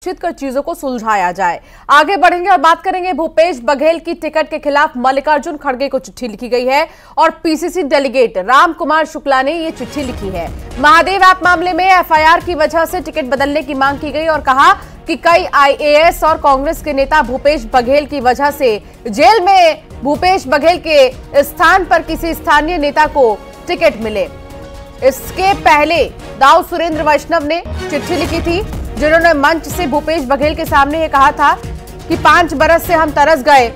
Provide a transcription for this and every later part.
कर चीजों को सुलझाया जाए। आगे बढ़ेंगे और बात करेंगे भूपेश बघेल की टिकट के खिलाफ मल्लिकार्जुन खड़गे को चिट्ठी लिखी गई है और पीसीसी डेलीगेट राम कुमार शुक्ला ने यह चिट्ठी लिखी है। महादेव ऐप मामले में एफआईआर की वजह से टिकट बदलने की मांग की गई और कहा कि कई आईएएस और कांग्रेस के नेता भूपेश बघेल की वजह से जेल में भूपेश बघेल के स्थान पर किसी स्थानीय नेता को टिकट मिले। इसके पहले दाऊ सुरेंद्र वैष्णव ने चिट्ठी लिखी थी जिन्होंने मंच से भूपेश बघेल के सामने ये कहा था कि 5 बरस से हम तरस गए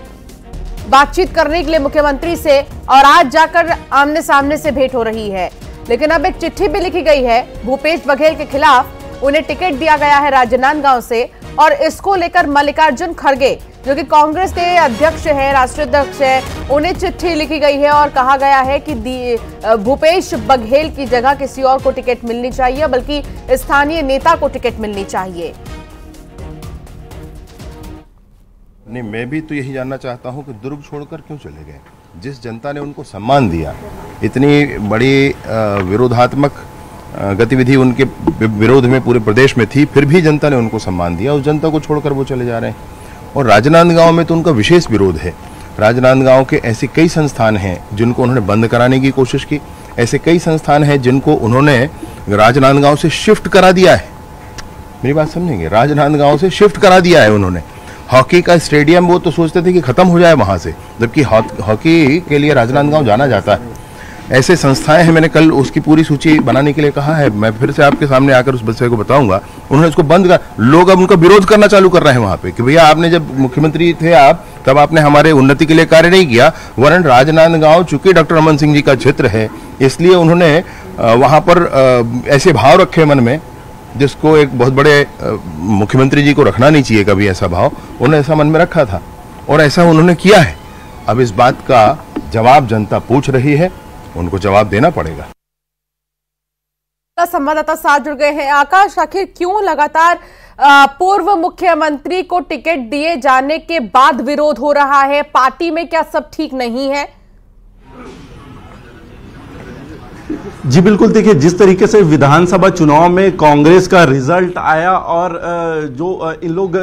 बातचीत करने के लिए मुख्यमंत्री से और आज जाकर आमने सामने से भेंट हो रही है। लेकिन अब एक चिट्ठी भी लिखी गई है भूपेश बघेल के खिलाफ। उन्हें टिकट दिया गया है राजनांदगांव से और इसको लेकर मल्लिकार्जुन खड़गे जो कि कांग्रेस के अध्यक्ष है, राष्ट्रीय अध्यक्ष है, उन्हें चिट्ठी लिखी गई है और कहा गया है कि भूपेश बघेल की जगह किसी और को टिकट मिलनी चाहिए, बल्कि स्थानीय नेता को टिकट मिलनी चाहिए। नहीं, मैं भी तो यही जानना चाहता हूं कि दुर्ग छोड़कर क्यों चले गए। जिस जनता ने उनको सम्मान दिया, इतनी बड़ी विरोधात्मक गतिविधि उनके विरोध में पूरे प्रदेश में थी, फिर भी जनता ने उनको सम्मान दिया। उस जनता को छोड़कर वो चले जा रहे हैं। और राजनांदगांव में तो उनका विशेष विरोध है। राजनांदगांव के ऐसे कई संस्थान हैं जिनको उन्होंने बंद कराने की कोशिश की। ऐसे कई संस्थान हैं जिनको उन्होंने राजनांदगांव से शिफ्ट करा दिया है। मेरी बात समझेंगे, राजनांदगांव से शिफ्ट करा दिया है उन्होंने। हॉकी का स्टेडियम वो तो सोचते थे कि खत्म हो जाए वहां से, जबकि हॉकी के लिए राजनांदगांव जाना जाता है। ऐसे संस्थाएं हैं, मैंने कल उसकी पूरी सूची बनाने के लिए कहा है। मैं फिर से आपके सामने आकर उस विषय को बताऊंगा। उन्होंने इसको बंद कर, लोग अब उनका विरोध करना चालू कर रहे हैं वहां पे कि भैया आपने जब मुख्यमंत्री थे आप, तब आपने हमारे उन्नति के लिए कार्य नहीं किया। वरन राजनांदगांव चूंकि डॉक्टर रमन सिंह जी का क्षेत्र है, इसलिए उन्होंने वहां पर ऐसे भाव रखे मन में जिसको एक बहुत बड़े मुख्यमंत्री जी को रखना नहीं चाहिए कभी ऐसा भाव। उन्होंने ऐसा मन में रखा था और ऐसा उन्होंने किया है। अब इस बात का जवाब जनता पूछ रही है, उनको जवाब देना पड़ेगा। संवाददाता साथ जुड़ गए हैं। आकाश, आखिर क्यों लगातार पूर्व मुख्यमंत्री को टिकट दिए जाने के बाद विरोध हो रहा है? पार्टी में क्या सब ठीक नहीं है? जी बिल्कुल, देखिए जिस तरीके से विधानसभा चुनाव में कांग्रेस का रिजल्ट आया और जो इन लोग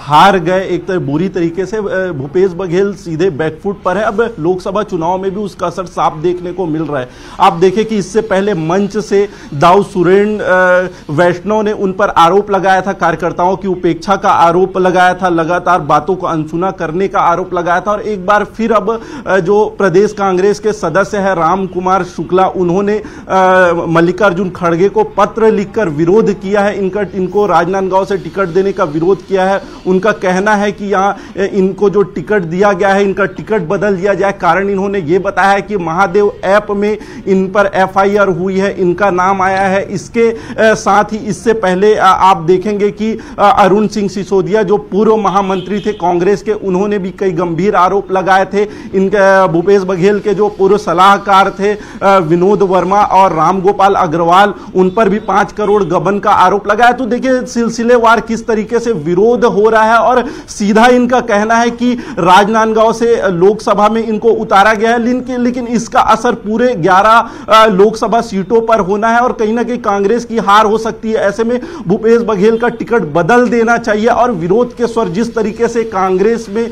हार गए एक तरह बुरी तरीके से, भूपेश बघेल सीधे बैकफुट पर है। अब लोकसभा चुनाव में भी उसका असर साफ देखने को मिल रहा है। आप देखें कि इससे पहले मंच से दाऊ सुरेंद्र वैष्णव ने उन पर आरोप लगाया था, कार्यकर्ताओं की उपेक्षा का आरोप लगाया था, लगातार बातों को अनसुना करने का आरोप लगाया था। और एक बार फिर अब जो प्रदेश कांग्रेस के सदस्य है राम कुमार शुक्ला, उन्होंने मल्लिकार्जुन खड़गे को पत्र लिखकर विरोध किया है। इनको राजनांदगांव से टिकट देने का विरोध किया है। उनका कहना है कि यहाँ इनको जो टिकट दिया गया है, इनका टिकट बदल दिया जाए। कारण इन्होंने ये बताया है कि महादेव ऐप में इन पर एफआईआर हुई है, इनका नाम आया है। इसके साथ ही इससे पहले आप देखेंगे कि अरुण सिंह सिसोदिया जो पूर्व महामंत्री थे कांग्रेस के, उन्होंने भी कई गंभीर आरोप लगाए थे। इनके भूपेश बघेल के जो पूर्व सलाहकार थे विनोद वर्मा और रामगोपाल अग्रवाल, उन पर भी 5 करोड़ गबन का आरोप लगाया। तो देखिए सिलसिलेवार किस तरीके से विरोध हो रहा है और सीधा इनका कहना है कि राजनांदगांव से लोकसभा में इनको उतारा गया है, लेकिन इसका असर पूरे 11 लोकसभा सीटों पर होना है और कहीं ना कहीं कांग्रेस की हार हो सकती है। ऐसे में भूपेश बघेल का टिकट बदल देना चाहिए। और विरोध के स्वर जिस तरीके से कांग्रेस में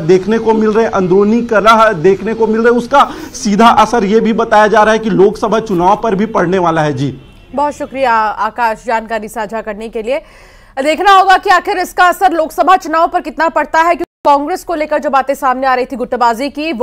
देखने को मिल रहे, अंदरूनी कलह देखने को मिल रहे, उसका सीधा असर यह भी बताया जा रहा है कि लोकसभा चुनाव पर भी पड़ने वाला है। जी बहुत शुक्रिया आकाश जानकारी साझा करने के लिए। देखना होगा कि आखिर इसका असर लोकसभा चुनाव पर कितना पड़ता है, क्योंकि कांग्रेस को लेकर जो बातें सामने आ रही थी गुटबाजी की, वो